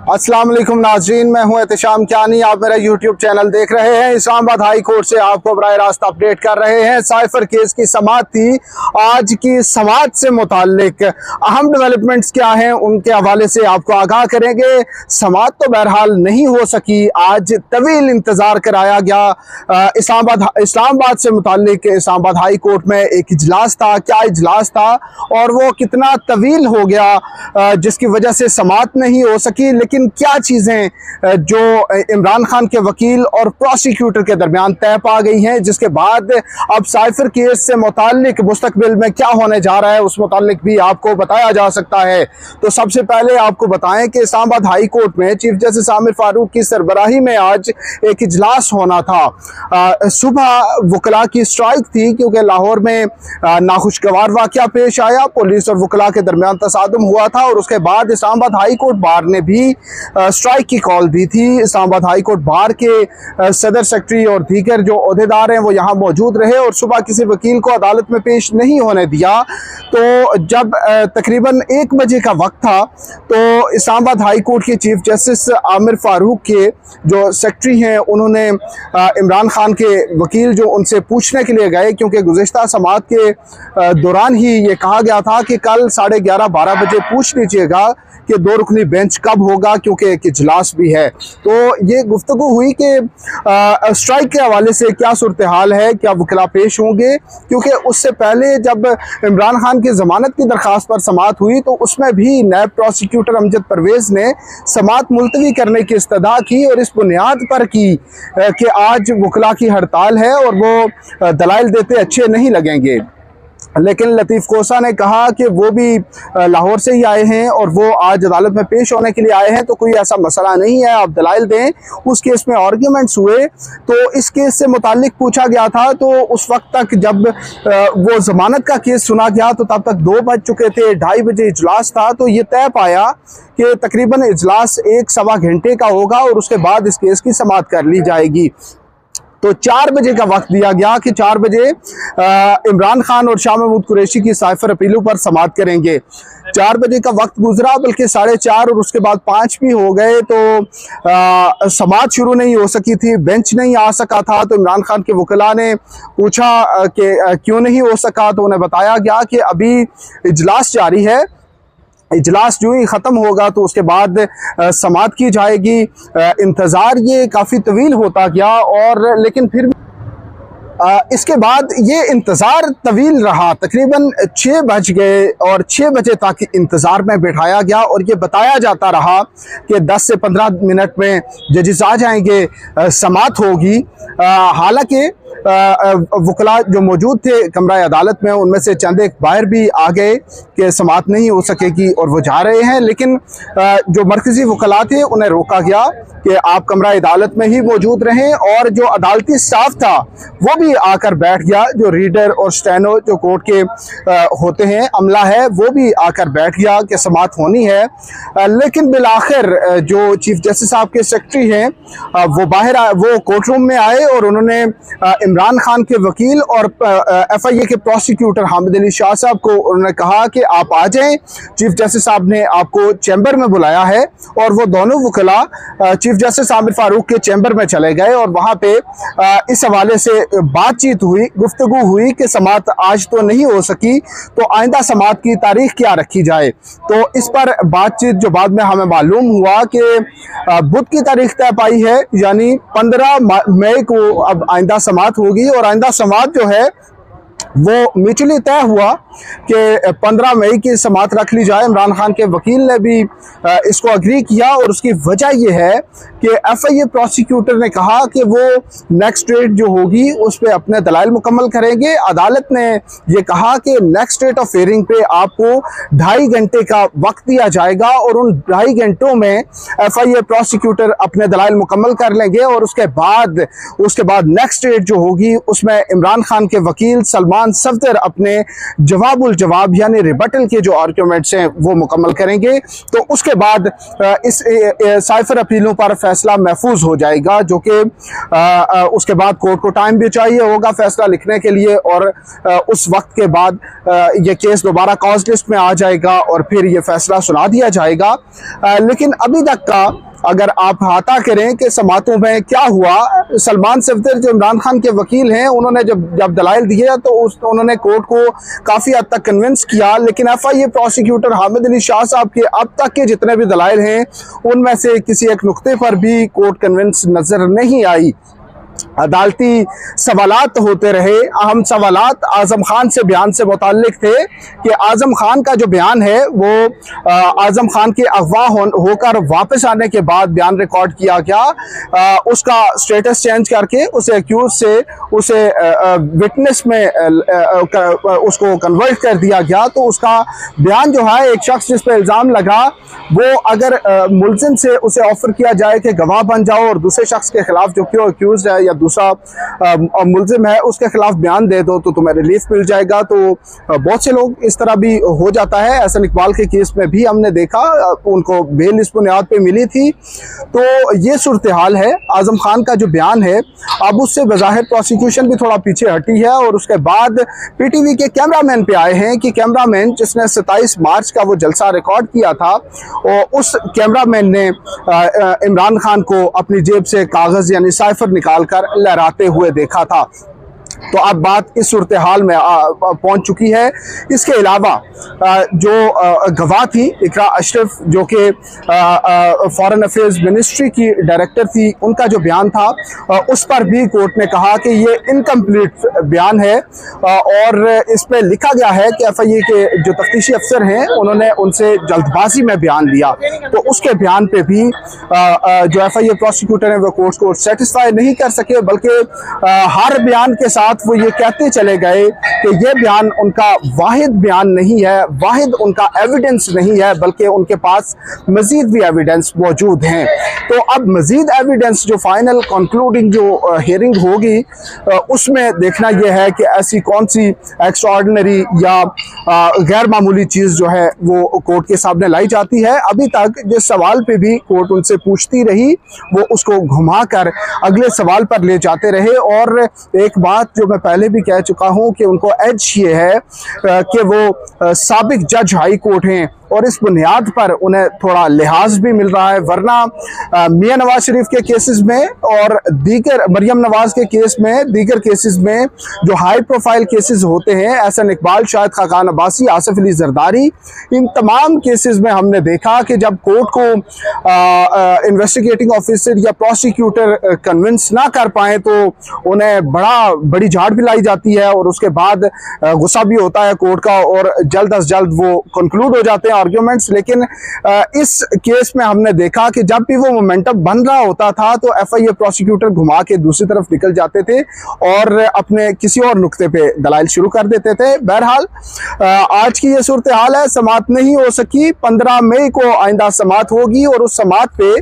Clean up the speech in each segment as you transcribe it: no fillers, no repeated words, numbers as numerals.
अस्सलाम वालेकुम नाज़रीन, मैं हूं एहतिशाम कियानी। आप मेरा यूट्यूब चैनल देख रहे हैं। इस्लामाबाद हाई कोर्ट से आपको बराह रास्त अपडेट कर रहे हैं। साइफर केस की समाअत थी। आज की समाअत से मुताल्लिक अहम डेवलपमेंट्स क्या हैं उनके हवाले से आपको आगाह करेंगे। समाअत तो बहरहाल नहीं हो सकी, आज तवील इंतज़ार कराया गया। इस्लामाबाद से मुताल्लिक इस्लामाबाद हाई कोर्ट में एक इजलास था। क्या इजलास था और वो कितना तवील हो गया जिसकी वजह से समाअत नहीं हो सकी। लेकिन क्या चीज़ें जो इमरान खान के वकील और प्रोसिक्यूटर के दरमियान तय पा गई हैं, जिसके बाद अब साइफर केस से मुताल्लिक मुस्तकबिल में क्या होने जा रहा है उस मुताल्लिक भी आपको बताया जा सकता है। तो सबसे पहले आपको बताएं कि इस्लामाबाद हाई कोर्ट में चीफ जस्टिस आमिर फारूक की सरबराही में आज एक इजलास होना था। सुबह वकला की स्ट्राइक थी क्योंकि लाहौर में नाखुशगवार वाक़या पेश आया। पुलिस और वकला के दरमियान तसादुम हुआ था और उसके बाद इस्लामाबाद हाई कोर्ट बार ने भी स्ट्राइक की कॉल दी थी। इस्लामाबाद हाई कोर्ट बार के सदर सेक्रेटरी और दीगर जो ओहदेदार हैं वो यहाँ मौजूद रहे और सुबह किसी वकील को अदालत में पेश नहीं होने दिया। तो जब तकरीबन 1 बजे का वक्त था तो इस्लामाबाद हाई कोर्ट के चीफ जस्टिस आमिर फारूक के जो सेक्रेटरी हैं उन्होंने इमरान खान के वकील जो उनसे पूछने के लिए गए, क्योंकि गुज़िश्ता समाअत के दौरान ही ये कहा गया था कि कल 11:30-12 बजे पूछ लीजिएगा कि 2 रुकनी बेंच कब होगा, क्योंकि एक इजलास भी है। तो ये गुफ्तगू हुई कि स्ट्राइक के हवाले से क्या सूरत हाल है, क्या वकला पेश होंगे, क्योंकि उससे पहले जब इमरान खान की ज़मानत की दरख्वास्त पर समाअत हुई तो उसमें भी नायब प्रोसिक्यूटर अमजद परवेज़ ने समाअत मुलतवी करने की इस्तदा की और इस बुनियाद पर की कि आज वकला की हड़ताल है और वो दलाइल देते अच्छे नहीं लगेंगे। लेकिन लतीफ़ कोसा ने कहा कि वो भी लाहौर से ही आए हैं और वो आज अदालत में पेश होने के लिए आए हैं, तो कोई ऐसा मसला नहीं है, आप दलाइल दें। उस केस में आर्ग्यूमेंट्स हुए तो इस केस से मुताल्लिक पूछा गया था। तो उस वक्त तक जब वो ज़मानत का केस सुना गया तो तब तक 2 बज चुके थे, 2:30 बजे इजलास था। तो ये तय पाया कि तकरीबन इजलास 1-1.25 घंटे का होगा और उसके बाद इस केस की समाअत कर ली जाएगी। तो 4 बजे का वक्त दिया गया कि 4 बजे इमरान खान और शाह महमूद कुरैशी की साइफर अपीलों पर समाअत करेंगे। 4 बजे का वक्त गुजरा, बल्कि 4:30 और उसके बाद 5 भी हो गए तो समाअत शुरू नहीं हो सकी थी, बेंच नहीं आ सका था। तो इमरान खान के वकला ने पूछा कि क्यों नहीं हो सका, तो उन्हें बताया गया कि अभी इजलास जारी है, इजलास जो ही ख़त्म होगा तो उसके बाद समाअत की जाएगी। इंतज़ार ये काफ़ी तवील होता गया और लेकिन फिर इसके बाद ये इंतज़ार तवील रहा। तकरीबन 6 बज गए और 6 बजे तक इंतज़ार में बैठाया गया और ये बताया जाता रहा कि 10 से 15 मिनट में जजेस आ जाएंगे, समाअत होगी। हालांकि वकला जो मौजूद थे कमरा अदालत में उनमें से चंद एक बाहर भी आ गए कि समाअत नहीं हो सकेगी और वो जा रहे हैं। लेकिन जो मरकज़ी वकला थे उन्हें रोका गया कि आप कमरा अदालत में ही मौजूद रहें और जो अदालती स्टाफ था वो भी आकर बैठ गया। जो रीडर और स्टेनो जो कोर्ट के होते हैं, अमला है, वो भी आकर बैठ गया कि समाअत होनी है। लेकिन बिलाखिर जो चीफ जस्टिस साहब के सेक्रेटरी हैं वो बाहर वो कोर्ट रूम में आए और उन्होंने इमरान खान के वकील और FIA के प्रोसिक्यूटर हामिद अली शाह साहब को उन्होंने कहा कि आप आ जाएं, चीफ जस्टिस साहब ने आपको चैम्बर में बुलाया है। और वो दोनों वकला चीफ जस्टिस आमिर फारूक के चैम्बर में चले गए और वहाँ पे इस हवाले से बातचीत हुई, गुफ्तगू हुई कि समाअत आज तो नहीं हो सकी, तो आइंदा समाअत की तारीख क्या रखी जाए। तो इस पर बातचीत जो बाद में हमें मालूम हुआ कि बुध की तारीख तय पाई है, यानी 15 मई को अब आइंदा समाअत होगी। और आइंदा समाअत जो है वो म्यूचुअली तय हुआ कि 15 मई की समाअत रख ली जाए। इमरान खान के वकील ने भी इसको अग्री किया और उसकी वजह यह है कि FIA प्रोसिक्यूटर ने कहा कि वो नेक्स्ट डेट जो होगी उस पर अपने दलाइल मुकम्मल करेंगे। अदालत ने यह कहा कि नेक्स्ट डेट ऑफ हियरिंग पे आपको 2.5 घंटे का वक्त दिया जाएगा और उन 2.5 घंटों में FIA प्रोसिक्यूटर अपने दलाइल मुकम्मल कर लेंगे और उसके बाद नेक्स्ट डेट जो होगी उसमें इमरान खान के वकील सलमान सफदर अपने जवाब जवाबुल जवाब यानी रिबटल के जो आर्ग्यूमेंट्स हैं वो मुकम्मल करेंगे। तो उसके बाद इस साइफर अपीलों पर फैसला महफूज हो जाएगा, जो कि उसके बाद कोर्ट को टाइम भी चाहिए होगा फैसला लिखने के लिए, और उस वक्त के बाद ये केस दोबारा कॉज लिस्ट में आ जाएगा और फिर ये फैसला सुना दिया जाएगा। लेकिन अभी तक का अगर आप हाता करें कि समातों में क्या हुआ, सलमान सफदर जो इमरान खान के वकील हैं, उन्होंने जब दलाइल दिए तो उन्होंने कोर्ट को काफ़ी हद तक कन्विंस किया, लेकिन FIA प्रोसिक्यूटर हामिद अली शाह साहब के अब तक के जितने भी दलाइल हैं उनमें से किसी एक नुक्ते पर भी कोर्ट कन्विंस नज़र नहीं आई। अदालती सवालात होते रहे। अहम सवालात आज़म खान से बयान से मुताल्लिक थे कि आज़म खान का जो बयान है वो आज़म खान के अगवा होकर वापस आने के बाद बयान रिकॉर्ड किया गया, उसका स्टेटस चेंज करके उसे एक्यूज से उसे विटनेस में उसको कन्वर्ट कर दिया गया। तो उसका बयान जो है, एक शख्स जिस पर इल्ज़ाम लगा वो अगर मुलजिम से उसे ऑफर किया जाए कि गवाह बन जाओ और दूसरे शख्स के खिलाफ जो क्यों एक्यूज है या दूसरा मुलजिम है उसके खिलाफ बयान दे दो तो तुम्हें रिलीफ मिल जाएगा। तो बहुत से लोग इस तरह भी हो जाता है। एहसन इकबाल के केस में भी हमने देखा, उनको बेल इस बुनियाद पे मिली थी। तो ये सूरत हाल है। आज़म खान का जो बयान है, अब उससे बज़ाहिर प्रोसिक्यूशन भी थोड़ा पीछे हटी है और उसके बाद PTV के कैमरामैन पे आए हैं कि कैमरामैन जिसने 27 मार्च का वो जलसा रिकॉर्ड किया था और उस कैमरामैन ने इमरान खान को अपनी जेब से कागज़ यानी साइफर निकाल कर लहराते हुए देखा था। तो अब बात इस सूरत हाल में पहुंच चुकी है। इसके अलावा जो गवाह थी इकरा अशरफ, जो कि फॉरेन अफेयर्स मिनिस्ट्री की डायरेक्टर थी, उनका जो बयान था उस पर भी कोर्ट ने कहा कि ये इनकम्प्लीट बयान है और इस पर लिखा गया है कि FIA के जो तफ्तीशी अफसर हैं उन्होंने उनसे जल्दबाजी में बयान लिया। तो उसके बयान पे भी जो FIA प्रोसिक्यूटर हैं वो कोर्ट को सेटिस्फाई नहीं कर सके, बल्कि हर बयान के साथ वो ये कहते चले गए कि ये बयान उनका वाहिद बयान नहीं है, वाहिद उनका एविडेंस नहीं है, बल्कि उनके पास मजीद भी एविडेंस मौजूद हैं। तो अब मजीद एविडेंस जो फाइनल कंक्लूडिंग जो हियरिंग होगी उसमें देखना यह है कि ऐसी कौन सी एक्स्ट्राऑर्डिनरी या गैर मामूली चीज़ जो है वो कोर्ट के सामने लाई जाती है। अभी तक जिस सवाल पे भी कोर्ट उनसे पूछती रही वो उसको घुमाकर अगले सवाल पर ले जाते रहे। और एक बात जो मैं पहले भी कह चुका हूं कि उनको एज ये है कि वो साबिक जज हाई कोर्ट हैं और इस बुनियाद पर उन्हें थोड़ा लिहाज भी मिल रहा है। वरना मियां नवाज शरीफ के केसेस में और दीगर मरियम नवाज के केस में, दीगर केसेस में जो हाई प्रोफाइल केसेस होते हैं, एहसन इकबाल, शाहिद खाकान अब्बासी, आसिफ अली जरदारी, इन तमाम केसेस में हमने देखा कि जब कोर्ट को इन्वेस्टिगेटिंग ऑफिसर या प्रोसिक्यूटर कन्विंस ना कर पाए तो उन्हें बड़ी झाड़ भी लाई जाती है और उसके बाद गुस्सा भी होता है कोर्ट का और जल्द अज जल्द वो कंक्लूड हो जाते हैं आर्ग्यूमेंट्स। लेकिन इस केस में हमने देखा कि जब भी वो मोमेंटम बन रहा होता था तो FIA प्रोसिक्यूटर घुमा के दूसरी तरफ निकल जाते थे और अपने किसी और नुक्ते पे दलाइल शुरू कर देते थे। बहरहाल आज की ये सूरत हाल है। समाअत नहीं हो सकी, 15 मई को आइंदा समाअत होगी और उस समाअत पे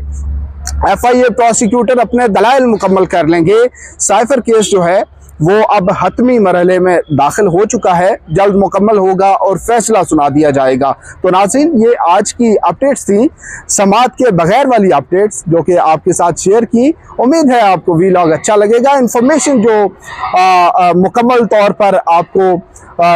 FIA प्रोसिक्यूटर अपने दलाइल मुकम्मल कर लेंगे। साइफर केस जो है वो अब हतमी मरहले में दाखिल हो चुका है, जल्द मुकम्मल होगा और फैसला सुना दिया जाएगा। तो नाज़रीन, ये आज की अपडेट्स थी, समाअत के बगैर वाली अपडेट्स जो कि आपके साथ शेयर की। उम्मीद है आपको वीलॉग अच्छा लगेगा। इंफॉर्मेशन जो मुकम्मल तौर पर आपको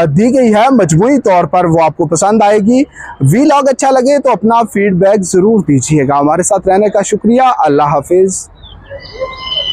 दी गई है मजमूई तौर पर वो आपको पसंद आएगी। वीलॉग अच्छा लगे तो अपना फीडबैक ज़रूर दीजिएगा। हमारे साथ रहने का शुक्रिया। अल्लाह हाफिज़।